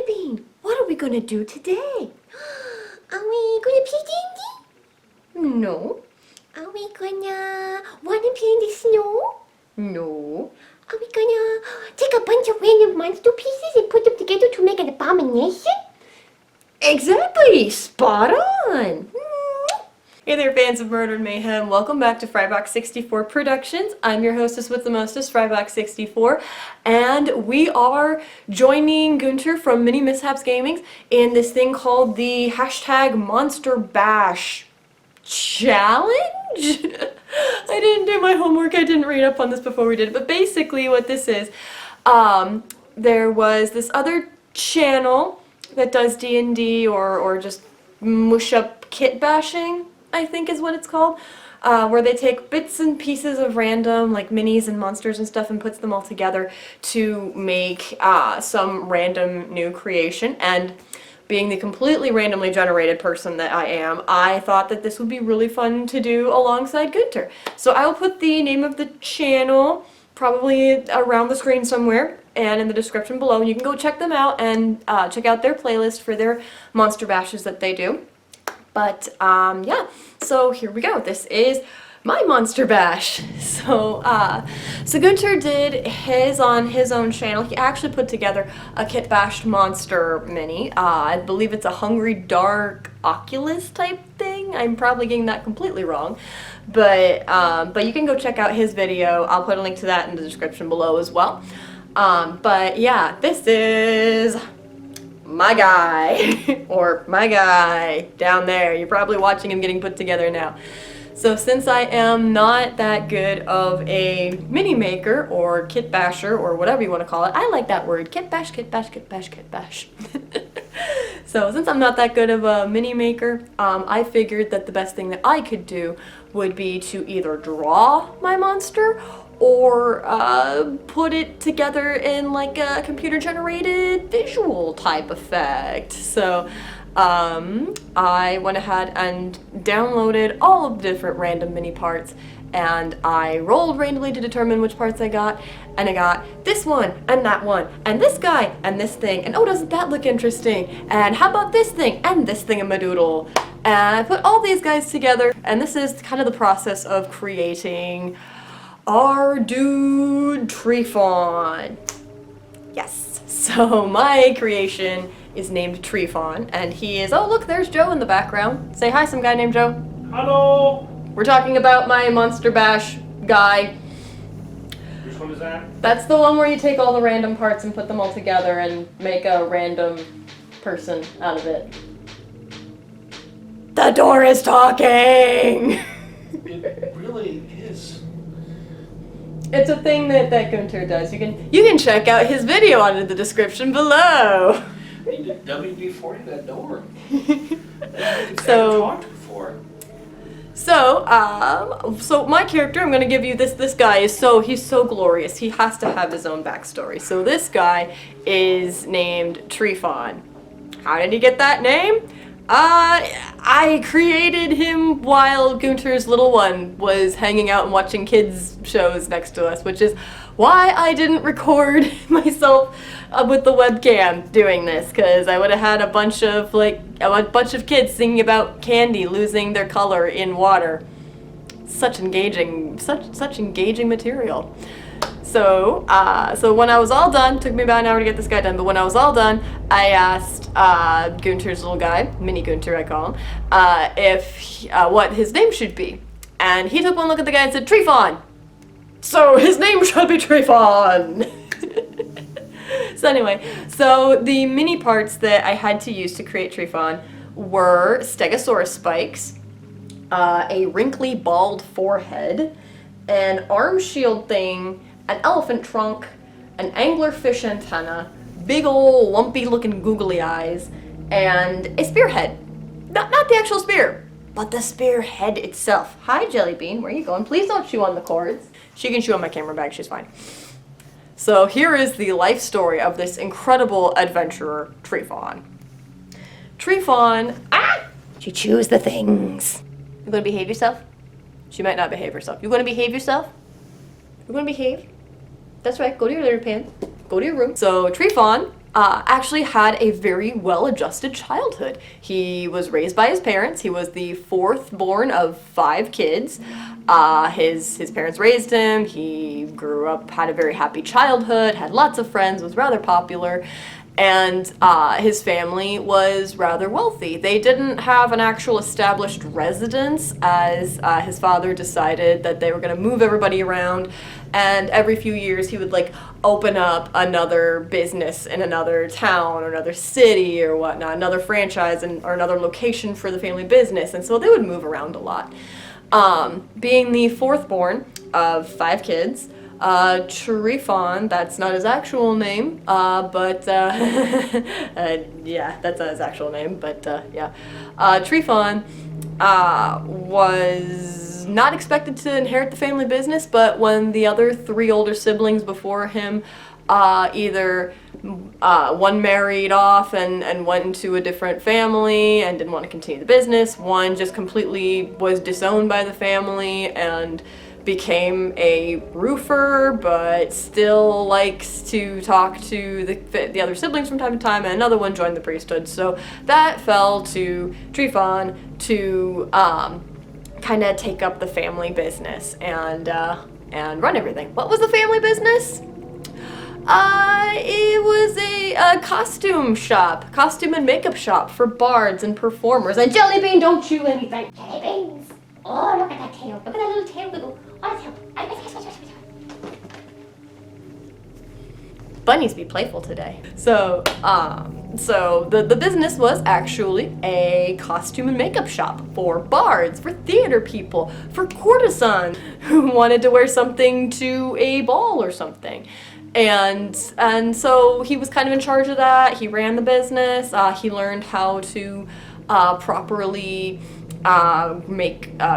Jellybean, what are we gonna do today? Are we gonna play D&D? No. Are we gonna wanna play in the snow? No. Are we gonna take a bunch of random monster pieces and put them together to make an abomination? Exactly! Spot on! Hey there, fans of Murder and Mayhem. Welcome back to Frybox64 Productions. I'm your hostess with the mostest, Frybox64, and we are joining Gunter from Minimishaps Gaming in this thing called the #monsterbash challenge? I didn't do my homework, I didn't read up on this before we did it, but basically what this is, there was this other channel that does D&D or just mush up kit bashing, I think is what it's called, where they take bits and pieces of random, like minis and monsters and stuff, and puts them all together to make some random new creation. And being the completely randomly generated person that I am, I thought that this would be really fun to do alongside Gunter. So I will put the name of the channel probably around the screen somewhere and in the description below. You can go check them out and check out their playlist for their monster bashes that they do. But yeah, so here we go. This is my monster bash. So Gunter did his on his own channel. He actually put together a kit bashed monster mini. I believe it's a Hungry Dark Oculus type thing. I'm probably getting that completely wrong, but you can go check out his video. I'll put a link to that in the description below as well. But yeah, this is my guy, or my guy down there. You're probably watching him getting put together now. So since I am not that good of a mini maker or kit basher or whatever you want to call it, I like that word, kit bash, kit bash, kit bash, kit bash. So since I'm not that good of a mini maker, I figured that the best thing that I could do would be to either draw my monster or put it together in like a computer-generated visual type effect. So I went ahead and downloaded all of the different random mini parts, and I rolled randomly to determine which parts I got, and I got this one, and that one, and this guy, and this thing, and oh, doesn't that look interesting? And how about this thing, and this thingamadoodle? And I put all these guys together, and this is kind of the process of creating our dude Trefawn. Yes, so my creation is named Trefawn, and he is, oh look, there's Joe in the background. Say hi, some guy named Joe. Hello! We're talking about my Monster Bash guy. Which one is that? That's the one where you take all the random parts and put them all together and make a random person out of it. The door is talking! It really is. It's a thing that Gunter does. You can check out his video on in the description below. He did WD-40 that door. So talked before. So my character, I'm gonna give you this guy is he's so glorious. He has to have his own backstory. So this guy is named Trefawn. How did he get that name? I created him while Gunter's little one was hanging out and watching kids shows next to us, which is why I didn't record myself with the webcam doing this, because I would have had a bunch of kids singing about candy losing their color in water. Such engaging material. So when I was all done, took me about an hour to get this guy done, but when I was all done, I asked Gunter's little guy, Mini Gunter I call him, what his name should be. And he took one look at the guy and said, Trefawn! So his name should be Trefawn! So anyway, so the mini parts that I had to use to create Trefawn were Stegosaurus Spikes, a wrinkly bald forehead, an arm shield thing, an elephant trunk, an anglerfish antenna, big ol' lumpy looking googly eyes, and a spearhead. Not the actual spear, but the spearhead itself. Hi Jellybean, where are you going? Please don't chew on the cords. She can chew on my camera bag, she's fine. So here is the life story of this incredible adventurer, Trefawn. Trefawn, she chews the things. You gonna behave yourself? She might not behave herself. You gonna behave yourself? You gonna behave? That's right, go to your litter pan. Go to your room. So Trefawn actually had a very well-adjusted childhood. He was raised by his parents. He was the fourth born of 5 kids. His parents raised him. He grew up, had a very happy childhood, had lots of friends, was rather popular, and his family was rather wealthy. They didn't have an actual established residence, as his father decided that they were going to move everybody around, and every few years he would like open up another business in another town or another city or whatnot, another franchise or another location for the family business, and so they would move around a lot. Being the fourth born of 5 kids, Trifon, that's not his actual name, but yeah, that's not his actual name, but yeah. Trifon was not expected to inherit the family business, but when the other 3 older siblings before him either one married off and went into a different family and didn't want to continue the business, one just completely was disowned by the family and became a roofer, but still likes to talk to the other siblings from time to time, and another one joined the priesthood. So that fell to Trifon to kind of take up the family business and run everything. What was the family business? It was a costume shop, costume and makeup shop for bards and performers. And Jellybean, don't chew anything. Jellybeans! Oh, look at that tail. Look at that little tail wiggle. Oh, that's tail. Bunnies be playful today. So the business was actually a costume and makeup shop for bards, for theater people, for courtesans who wanted to wear something to a ball or something. And so he was kind of in charge of that. He ran the business. He learned how to properly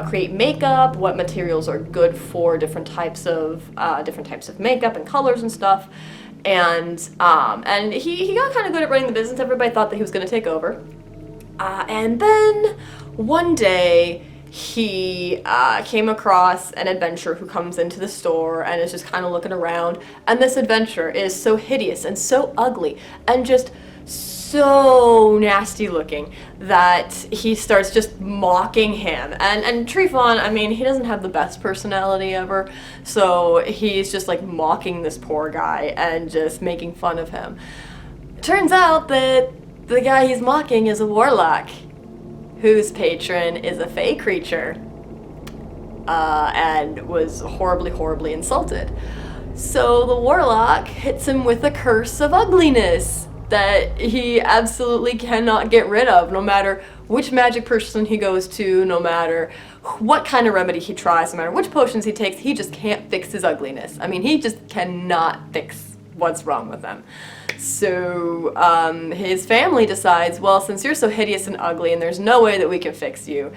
create makeup, what materials are good for different types of makeup and colors and stuff. And he got kind of good at running the business. Everybody thought that he was going to take over. And then one day he came across an adventurer who comes into the store and is just kind of looking around. And this adventurer is so hideous and so ugly and just so nasty looking that he starts just mocking him. And Trifon, I mean, he doesn't have the best personality ever, so he's just like mocking this poor guy and just making fun of him. Turns out that the guy he's mocking is a warlock whose patron is a fey creature, and was horribly insulted. So the warlock hits him with a curse of ugliness that he absolutely cannot get rid of, no matter which magic person he goes to, no matter what kind of remedy he tries, no matter which potions he takes, he just can't fix his ugliness. I mean, he just cannot fix what's wrong with him. So his family decides, well, since you're so hideous and ugly and there's no way that we can fix you,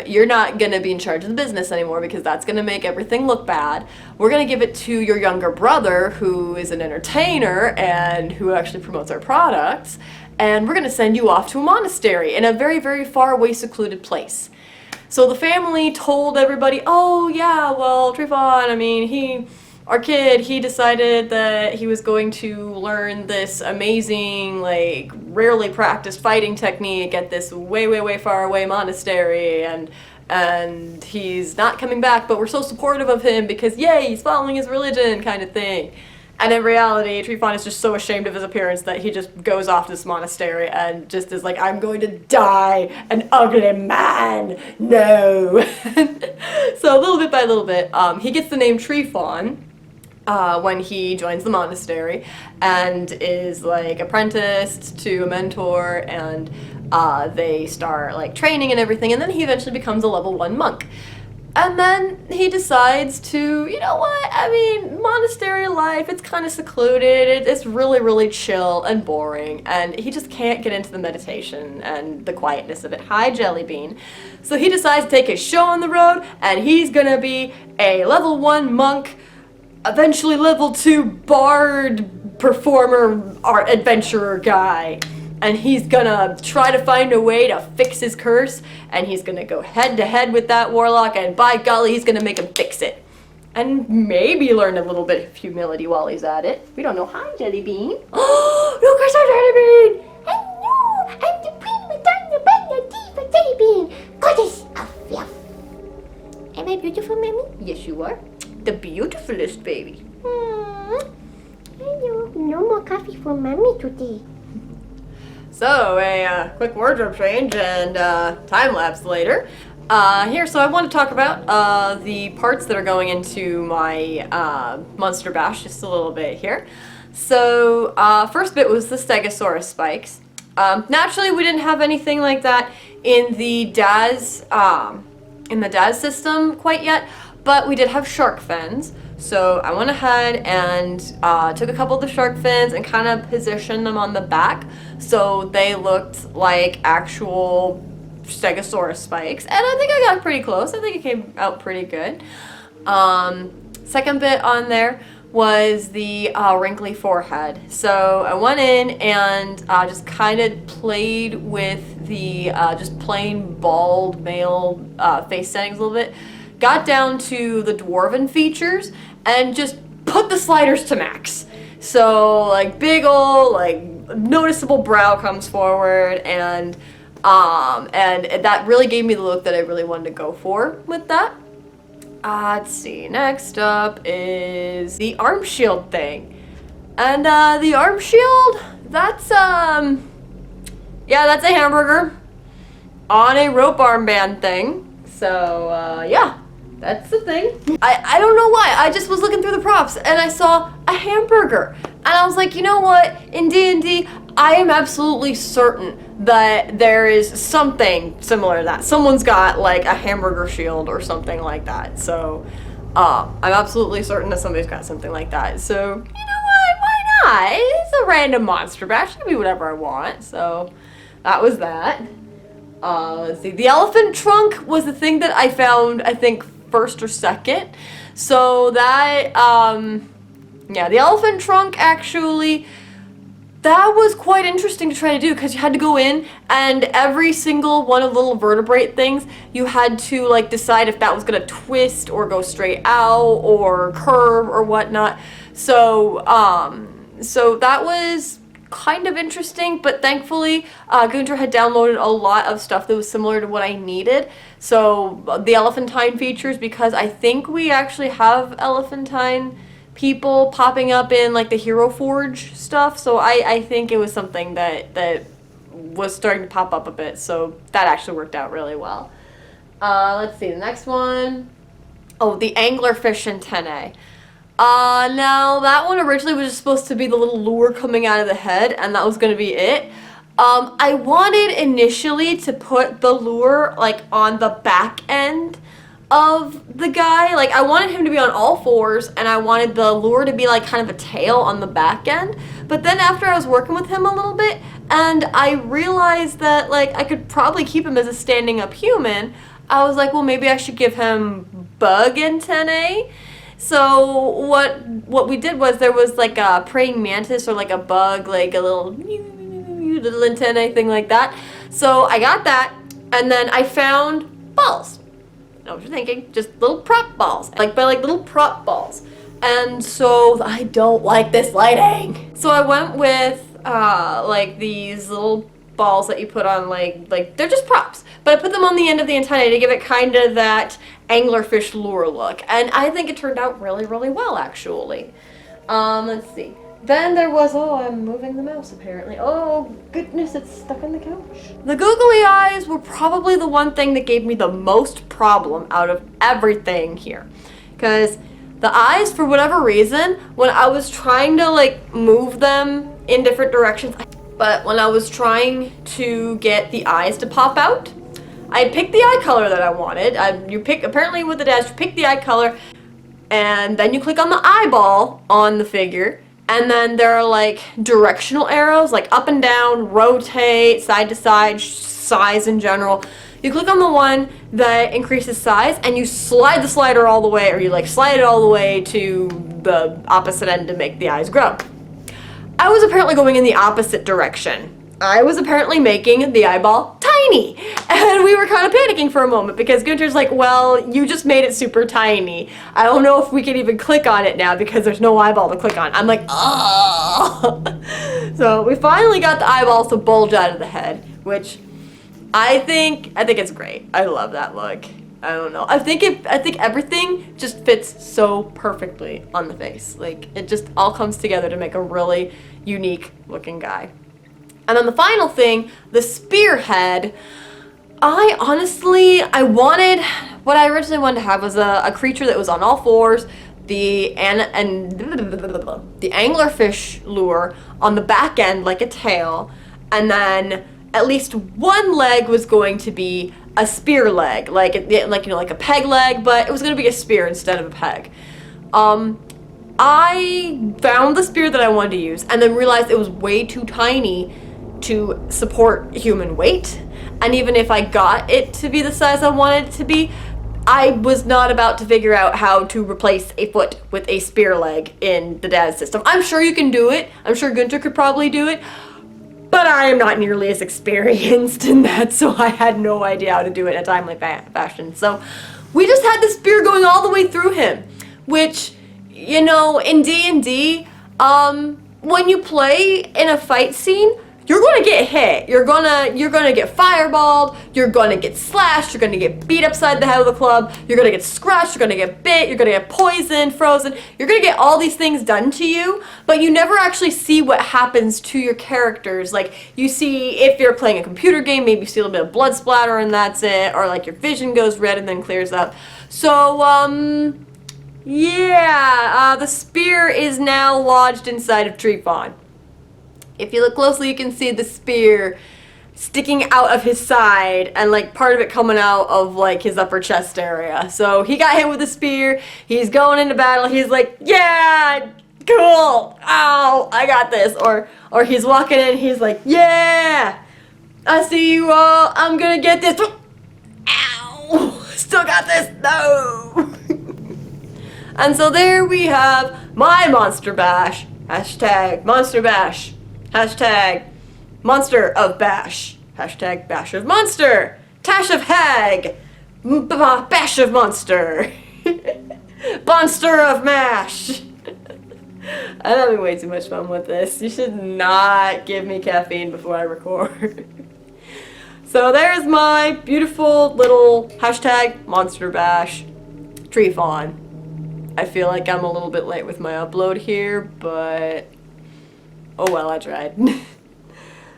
you're not going to be in charge of the business anymore because that's going to make everything look bad. We're going to give it to your younger brother, who is an entertainer and who actually promotes our products, and we're going to send you off to a monastery in a very far away secluded place. So the family told everybody, oh yeah, well, Trifon, I mean, our kid, he decided that he was going to learn this amazing, like, rarely practiced fighting technique at this way far away monastery, and he's not coming back, but we're so supportive of him because, yay, he's following his religion, kind of thing. And in reality, Trifon is just so ashamed of his appearance that he just goes off to this monastery and just is like, I'm going to die an ugly man, no. So little bit by little bit, he gets the name Trifon when he joins the monastery and is like apprenticed to a mentor, and they start like training and everything, and then he eventually becomes a level 1 monk. And then he decides to, you know what, I mean, monastery life, it's kind of secluded, it's really chill and boring, and he just can't get into the meditation and the quietness of it. Hi, Jellybean. So he decides to take his show on the road, and he's gonna be a level 1 monk, eventually level 2 bard, performer, art adventurer guy. And he's gonna try to find a way to fix his curse, and he's gonna go head to head with that warlock, and by golly, he's gonna make him fix it. and maybe learn a little bit of humility while he's at it. We don't know. Hi, Jelly Bean. Oh, look, I saw Jelly Bean. Hello, I'm the prima donna Bella Diva Jelly Bean, goddess of fluff. Am I beautiful, Mommy? Yes, you are. The beautifulest baby. Hello, no more coffee for Mommy today. So, a quick wardrobe change and time lapse later. Here, so I want to talk about the parts that are going into my monster bash just a little bit here. So, first bit was the Stegosaurus Spikes. Naturally, we didn't have anything like that in the DAS system quite yet, but we did have shark fins. So I went ahead and took a couple of the shark fins and kind of positioned them on the back so they looked like actual Stegosaurus spikes. And I think I got pretty close. I think it came out pretty good. Second bit on there was the Wrinkly Forehead. So I went in and just kind of played with the just plain bald male face settings a little bit. Got down to the dwarven features and just put the sliders to max. So like big ol' like noticeable brow comes forward and that really gave me the look that I really wanted to go for with that. Let's see, next up is the arm shield thing. And the arm shield, that's yeah, that's a hamburger on a rope armband thing. So yeah. That's the thing. I don't know why. I just was looking through the props and I saw a hamburger. And I was like, you know what? In D&D, I am absolutely certain that there is something similar to that. Someone's got like a hamburger shield or something like that. So I'm absolutely certain that somebody's got something like that. So, you know what? Why not? It's a random monster bash. It can be whatever I want. So that was that. Let's see. The elephant trunk was the thing that I found, I think, first or second. So that, yeah, the elephant trunk actually, that was quite interesting to try to do because you had to go in and every single one of the little vertebrate things, you had to like decide if that was going to twist or go straight out or curve or whatnot. So, so that was kind of interesting, but thankfully Gunter had downloaded a lot of stuff that was similar to what I needed. So the elephantine features, because I think we actually have elephantine people popping up in like the Hero Forge stuff. So I think it was something that was starting to pop up a bit. So that actually worked out really well. Let's see, the next one. Oh, the Anglerfish Antennae. Now that one originally was just supposed to be the little lure coming out of the head, and that was going to be it. I wanted initially to put the lure like on the back end of the guy. Like I wanted him to be on all fours, and I wanted the lure to be like kind of a tail on the back end. But then after I was working with him a little bit, and I realized that like I could probably keep him as a standing up human, I was like, well, maybe I should give him bug antennae. So what we did was there was like a praying mantis or like a bug, like a little antennae thing like that. So I got that, and then I found balls. You know what you're thinking? Just little prop balls, like little prop balls. And so I don't like this lighting. So I went with like these little balls that you put on like they're just props, but I put them on the end of the antennae to give it kind of that anglerfish lure look, and I think it turned out really, really well actually. Let's see. Then there was, oh, I'm moving the mouse apparently. Oh goodness, it's stuck in the couch. The googly eyes were probably the one thing that gave me the most problem out of everything here, because the eyes, for whatever reason, when I was trying to like move them in different directions, but when I was trying to get the eyes to pop out, I picked the eye color that I wanted. Apparently with the dash, you pick the eye color, and then you click on the eyeball on the figure, and then there are like directional arrows, like up and down, rotate, side to side, size in general. You click on the one that increases size, and you slide the slider all the way, or you like slide it all the way to the opposite end to make the eyes grow. I was apparently going in the opposite direction. I was apparently making the eyeball tiny. tiny. And we were kind of panicking for a moment because Gunter's like, well, you just made it super tiny. I don't know if we can even click on it now because there's no eyeball to click on. I'm like, oh. So we finally got the eyeballs to bulge out of the head, which I think it's great. I love that look. I don't know. I think everything just fits so perfectly on the face. Like, it just all comes together to make a really unique looking guy. And then the final thing, the Spearhead. What I originally wanted to have was a creature that was on all fours, the anglerfish lure on the back end like a tail, and then at least one leg was going to be a spear leg, like a peg leg, but it was going to be a spear instead of a peg. I found the spear that I wanted to use and then realized it was way too tiny to support human weight. And even if I got it to be the size I wanted it to be, I was not about to figure out how to replace a foot with a spear leg in the DAS system. I'm sure you can do it. I'm sure Gunter could probably do it. But I am not nearly as experienced in that, so I had no idea how to do it in a timely fashion. So we just had the spear going all the way through him, which, you know, in D&D, when you play in a fight scene, you're gonna get hit. You're gonna get fireballed. You're gonna get slashed. You're gonna get beat upside the head with a club. You're gonna get scratched. You're gonna get bit. You're gonna get poisoned, frozen. You're gonna get all these things done to you, but you never actually see what happens to your characters. Like, you see, if you're playing a computer game, maybe you see a little bit of blood splatter and that's it, or like your vision goes red and then clears up. So, the spear is now lodged inside of Tree Fawn. If you look closely, you can see the spear sticking out of his side and like part of it coming out of like his upper chest area. So he got hit with a spear. He's going into battle. He's like, yeah, cool. Ow, I got this. Or he's walking in. He's like, yeah, I see you all. I'm gonna get this. Ow, still got this. No. And so there we have my Monster Bash. Hashtag Monster Bash. Hashtag Monster of Bash. Hashtag Bash of Monster. Tash of Hag. Bash of Monster. Monster of Mash. I'm having way too much fun with this. You should not give me caffeine before I record. So there's my beautiful little hashtag Monster Bash Tree Fawn. I feel like I'm a little bit late with my upload here, but oh well, I tried.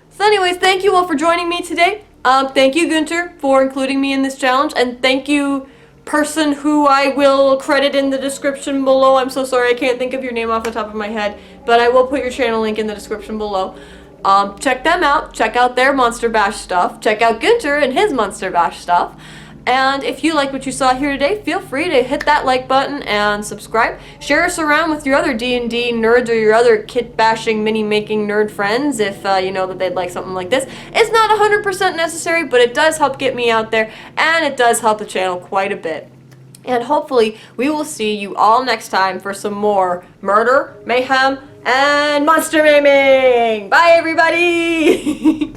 So anyways, thank you all for joining me today. Thank you, Gunter, for including me in this challenge, and thank you, person who I will credit in the description below. I'm so sorry I can't think of your name off the top of my head, but I will put your channel link in the description below. Check them out. Check out their Monster Bash stuff. Check out Gunter and his Monster Bash stuff. And if you like what you saw here today, feel free to hit that like button and subscribe. Share us around with your other D&D nerds or your other kit bashing, mini making nerd friends if you know that they'd like something like this. It's not 100% necessary, but it does help get me out there, and it does help the channel quite a bit. And hopefully we will see you all next time for some more murder, mayhem, and monster maiming. Bye everybody!